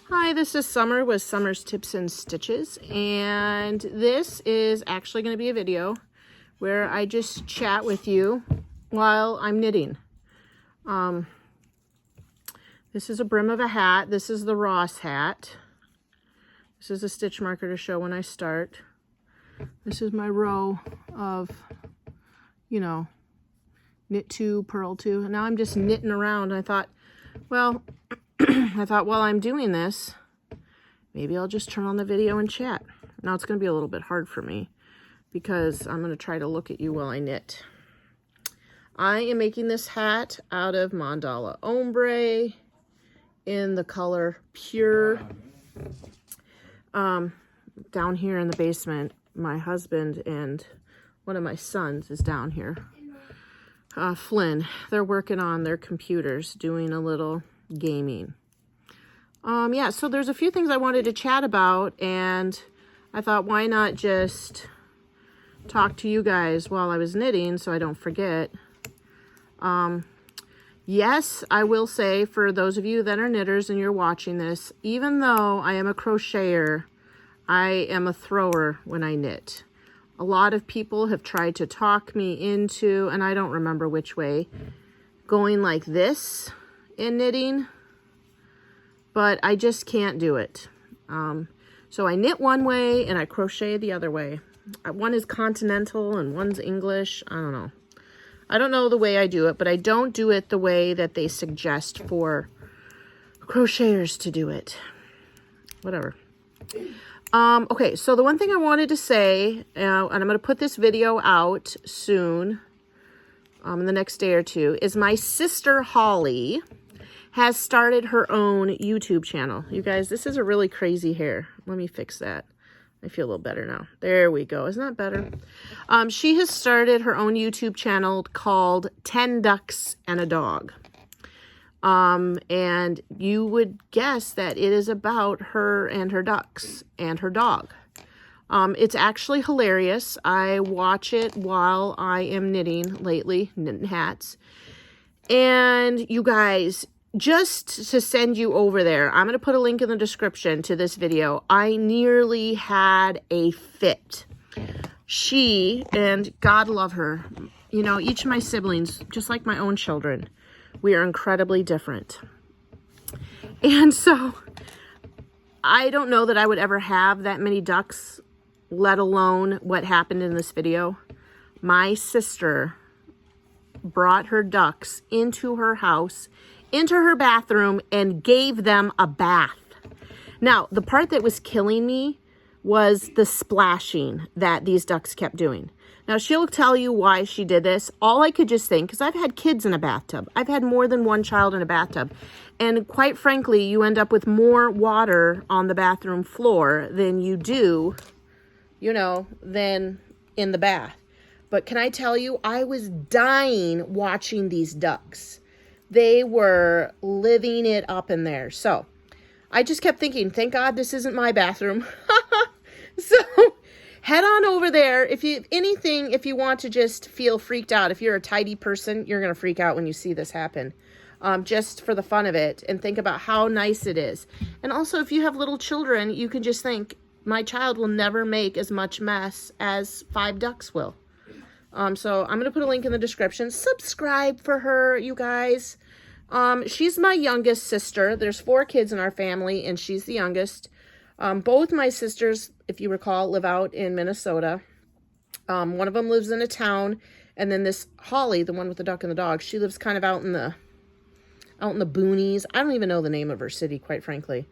Hi, this is Summer with Summer's Tips and Stitches, and this is actually going to be a video where I just chat with you while I'm knitting. This is a brim of a hat. This is the Ross hat. This is a stitch marker to show when I start. This is my row of, you know, knit 2, purl 2, and now I'm just knitting around. I thought, well, while I'm doing this, maybe I'll just turn on the video and chat. Now it's going to be a little bit hard for me because I'm going to try to look at you while I knit. I am making this hat out of Mandala Ombre in the color Pure. Down here in the basement, my husband and one of my sons is down here. Flynn, they're working on their computers, doing a little gaming. Yeah, so there's a few things I wanted to chat about, and I thought, why not just talk to you guys while I was knitting so I don't forget. Yes, I will say, for those of you that are knitters and you're watching this, even though I am a crocheter, I am a thrower when I knit. A lot of people have tried to talk me into, and I don't remember which way, going like this in knitting, but I just can't do it. So I knit one way and I crochet the other way. One is continental and one's English. I don't know. I don't know the way I do it, but I don't do it the way that they suggest for crocheters to do it. Whatever. Okay, so the one thing I wanted to say, and I'm going to put this video out soon, in the next day or two, is my sister Holly has started her own YouTube channel. You guys, this is a really crazy hair. Let me fix that. I feel a little better now. There we go. Isn't that better? She has started her own YouTube channel called 10 Ducks and a Dog. And you would guess that it is about her and her ducks and her dog. It's actually hilarious. I watch it while I am knitting lately, knitting hats. And you guys, just to send you over there, I'm going to put a link in the description to this video. I nearly had a fit. She, and God love her, you know, each of my siblings, just like my own children, we are incredibly different. And so I don't know that I would ever have that many ducks, let alone what happened in this video. My sister brought her ducks into her house, into her bathroom, and gave them a bath. Now, the part that was killing me was the splashing that these ducks kept doing. Now, she'll tell you why she did this. All I could just think, because I've had kids in a bathtub. I've had more than one child in a bathtub. And quite frankly, you end up with more water on the bathroom floor than you do, you know, than in the bath. But can I tell you, I was dying watching these ducks. They were living it up in there. So I just kept thinking, thank God this isn't my bathroom. So head on over there. If you want to just feel freaked out, if you're a tidy person, you're going to freak out when you see this happen. Just for the fun of it, and think about how nice it is. And also, if you have little children, you can just think, my child will never make as much mess as 5 ducks will. So I'm going to put a link in the description. Subscribe for her, you guys. She's my youngest sister. There's 4 kids in our family, and she's the youngest. Both my sisters, if you recall, live out in Minnesota. One of them lives in a town, and then this Holly, the one with the duck and the dog, she lives kind of out in the boonies. I don't even know the name of her city, quite frankly.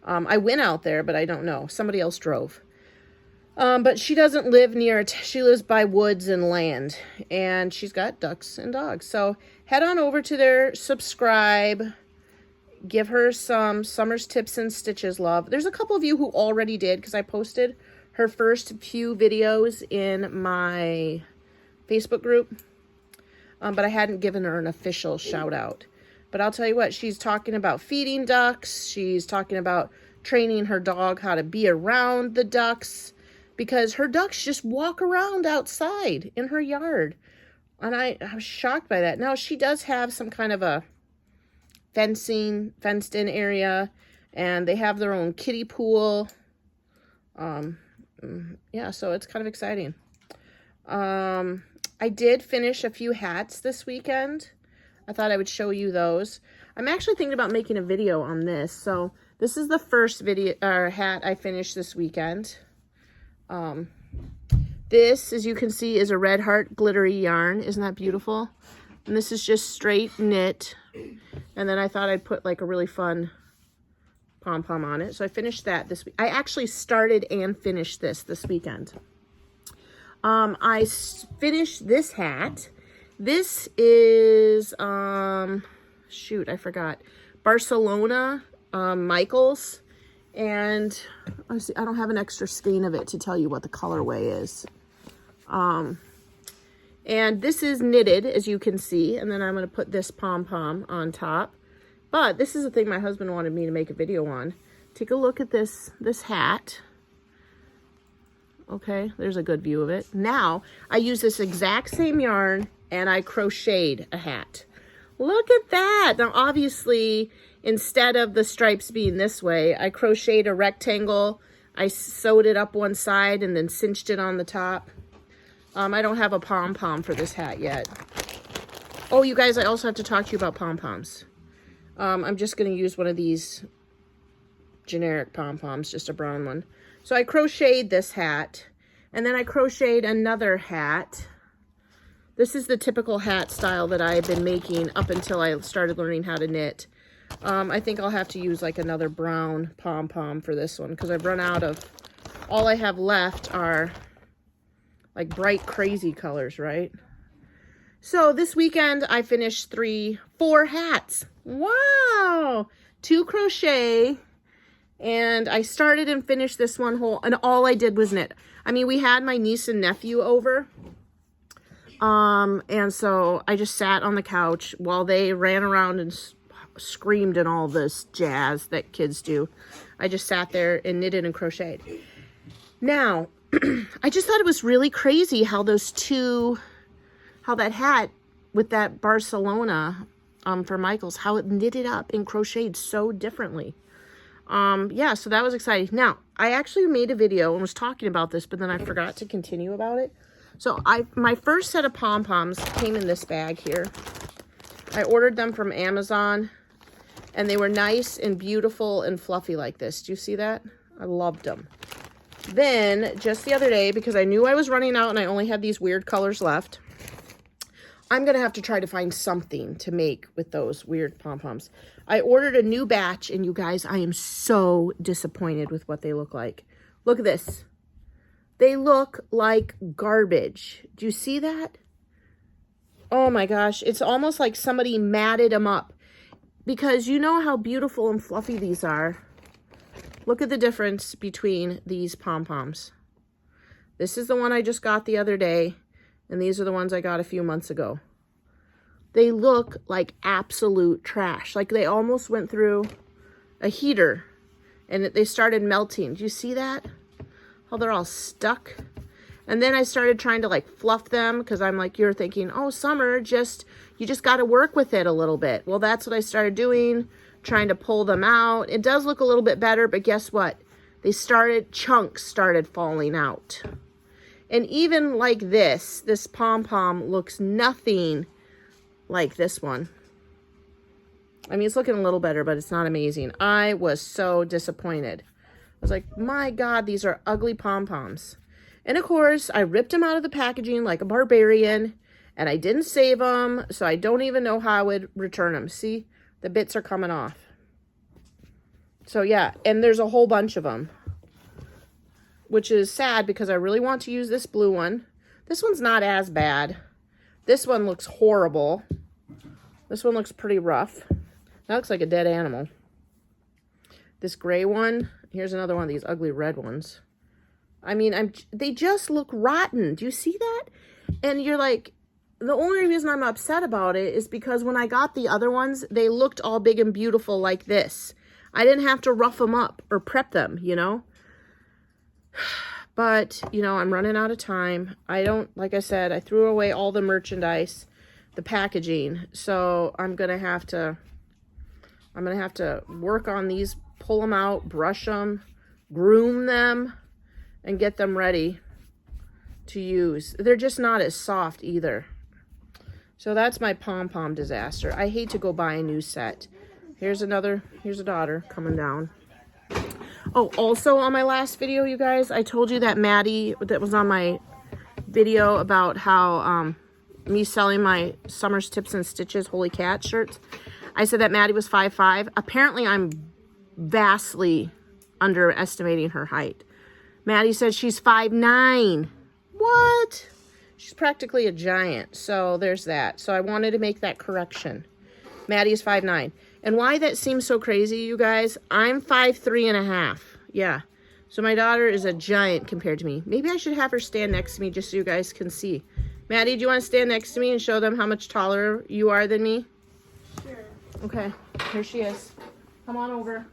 I went out there, but I don't know. Somebody else drove. But she doesn't live near it. She lives by woods and land, and she's got ducks and dogs. So head on over to there, subscribe, give her some Summer's Tips and Stitches love. There's a couple of you who already did, because I posted her first few videos in my Facebook group, but I hadn't given her an official shout out. But I'll tell you what, she's talking about feeding ducks. She's talking about training her dog how to be around the ducks, because her ducks just walk around outside in her yard. And I was shocked by that. Now, she does have some kind of a fenced in area, And they have their own kiddie pool. Yeah, so it's kind of exciting. I did finish a few hats this weekend. I thought I would show you those. I'm actually thinking about making a video on this. So this is the first video hat I finished this weekend. This, as you can see, is a Red Heart glittery yarn. Isn't that beautiful? And this is just straight knit. And then I thought I'd put like a really fun pom-pom on it. So I finished that this week. I actually started and finished this weekend. I finished this hat. This is, shoot, I forgot. Barcelona, Michaels. And I don't have an extra skein of it to tell you what the colorway is. And this is knitted, as you can see. And then I'm going to put this pom-pom on top. But this is the thing my husband wanted me to make a video on. Take a look at this hat. Okay, there's a good view of it. Now, I use this exact same yarn and I crocheted a hat. Look at that. Now, obviously, instead of the stripes being this way, I crocheted a rectangle. I sewed it up one side and then cinched it on the top. I don't have a pom-pom for this hat yet. Oh, you guys, I also have to talk to you about pom-poms. I'm just going to use one of these generic pom-poms, just a brown one. So I crocheted this hat, and then I crocheted another hat. This is the typical hat style that I had been making up until I started learning how to knit. I think I'll have to use like another brown pom-pom for this one because I've run out of, all I have left are like bright crazy colors, right? So this weekend I finished 4 hats. Wow! 2 crochet, and I started and finished this one whole, and all I did was knit. I mean, we had my niece and nephew over, and so I just sat on the couch while they ran around and screamed and all this jazz that kids do. I just sat there and knitted and crocheted. Now, I just thought it was really crazy how how that hat with that Barcelona for Michaels, how it knitted up and crocheted so differently. Yeah, so that was exciting. Now, I actually made a video and was talking about this, but then I forgot to continue about it. So my first set of pom-poms came in this bag here. I ordered them from Amazon, and they were nice and beautiful and fluffy like this. Do you see that? I loved them. Then, just the other day, because I knew I was running out and I only had these weird colors left, I'm going to have to try to find something to make with those weird pom-poms. I ordered a new batch, and you guys, I am so disappointed with what they look like. Look at this. They look like garbage. Do you see that? Oh my gosh, it's almost like somebody matted them up. Because you know how beautiful and fluffy these are. Look at the difference between these pom-poms. This is the one I just got the other day, and these are the ones I got a few months ago. They look like absolute trash. Like they almost went through a heater, and they started melting. Do you see that? How they're all stuck? And then I started trying to like fluff them, because I'm like, you're thinking, oh, summer, you just got to work with it a little bit. Well, that's what I started doing, trying to pull them out. It does look a little bit better, but guess what? Chunks started falling out. And even like this pom-pom looks nothing like this one. I mean, it's looking a little better, but it's not amazing. I was so disappointed. I was like, my God, these are ugly pom-poms. And of course, I ripped them out of the packaging like a barbarian, and I didn't save them, so I don't even know how I would return them. See, the bits are coming off. So yeah, and there's a whole bunch of them, which is sad because I really want to use this blue one. This one's not as bad. This one looks horrible. This one looks pretty rough. That looks like a dead animal. This gray one, here's another one of these ugly red ones. I mean, they just look rotten. Do you see that? And you're like, the only reason I'm upset about it is because when I got the other ones, they looked all big and beautiful like this. I didn't have to rough them up or prep them, you know? But, you know, I'm running out of time. Like I said, I threw away all the merchandise, the packaging. So I'm going to have to work on these pull them out, brush them, groom them, and get them ready to use. They're just not as soft either. So that's my pom-pom disaster. I hate to go buy a new set. Here's a daughter coming down. Oh, also on my last video, you guys, I told you that Maddie, that was on my video about how me selling my Summer's Tips and Stitches Holy Cat shirts. I said that Maddie was 5'5". Apparently, I'm vastly underestimating her height. Maddie said she's 5'9". What? She's practically a giant. So there's that. So I wanted to make that correction. Maddie is 5'9". And why that seems so crazy, you guys, I'm 5'3½". Yeah. So my daughter is a giant compared to me. Maybe I should have her stand next to me just so you guys can see. Maddie, do you want to stand next to me and show them how much taller you are than me? Sure. Okay. Here she is. Come on over.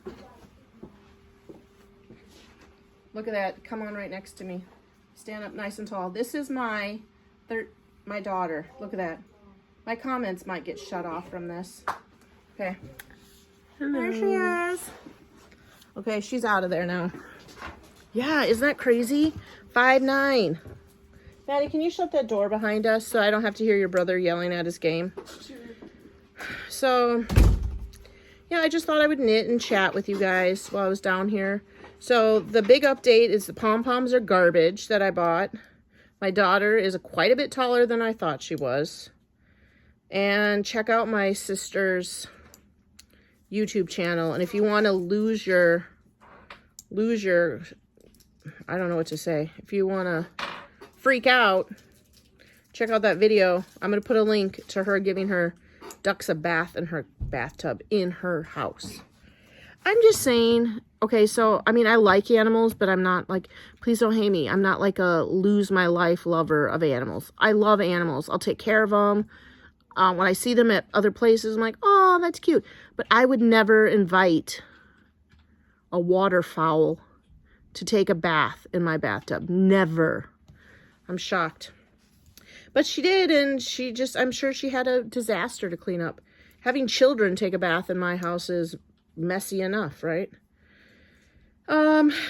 Look at that. Come on right next to me. Stand up nice and tall. This is my daughter. Look at that. My comments might get shut off from this. Okay. Hello. There she is. Okay, she's out of there now. Yeah, isn't that crazy? 5'9". Maddie, can you shut that door behind us so I don't have to hear your brother yelling at his game? Sure. So, yeah, I just thought I would knit and chat with you guys while I was down here. So the big update is the pom-poms are garbage that I bought. My daughter is quite a bit taller than I thought she was. And check out my sister's YouTube channel. And if you want to lose your, I don't know what to say. If you want to freak out, check out that video. I'm going to put a link to her giving her ducks a bath in her bathtub in her house. I'm just saying, okay, so, I mean, I like animals, but I'm not like, please don't hate me. I'm not like a lose my life lover of animals. I love animals. I'll take care of them. When I see them at other places, I'm like, oh, that's cute. But I would never invite a waterfowl to take a bath in my bathtub. Never. I'm shocked. But she did, and she just, I'm sure she had a disaster to clean up. Having children take a bath in my house is messy enough, right?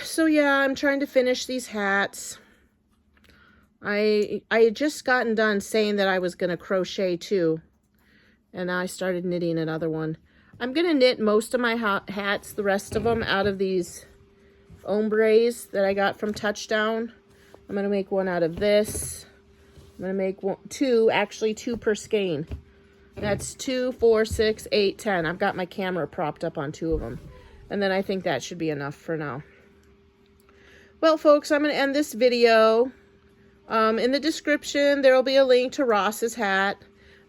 So yeah, I'm trying to finish these hats. I had just gotten done saying that I was going to crochet too, and now I started knitting another one. I'm going to knit most of my hats, the rest of them, out of these ombres that I got from Touchdown. I'm going to make one out of this. I'm going to make two per skein. That's 2, 4, 6, 8, 10. I've got my camera propped up on 2 of them. And then I think that should be enough for now. Well, folks, I'm going to end this video. In the description, there will be a link to Ross's hat.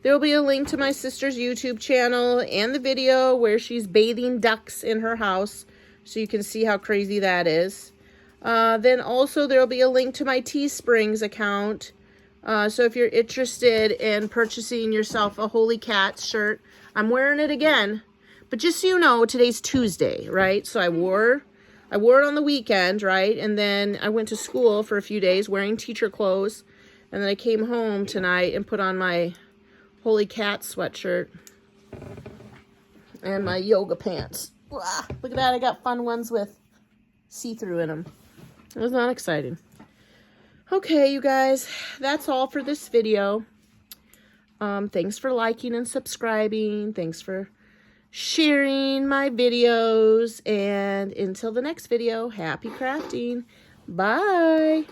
There will be a link to my sister's YouTube channel and the video where she's bathing ducks in her house. So you can see how crazy that is. Then also there will be a link to my Teesprings account. So if you're interested in purchasing yourself a Holy Cat shirt, I'm wearing it again. But just so you know, today's Tuesday, right? So I wore it on the weekend, right? And then I went to school for a few days wearing teacher clothes. And then I came home tonight and put on my Holy Cat sweatshirt and my yoga pants. Wow, look at that. I got fun ones with see-through in them. It was not exciting. Okay, you guys, that's all for this video. Thanks for liking and subscribing. Thanks for sharing my videos. And until the next video, happy crafting. Bye.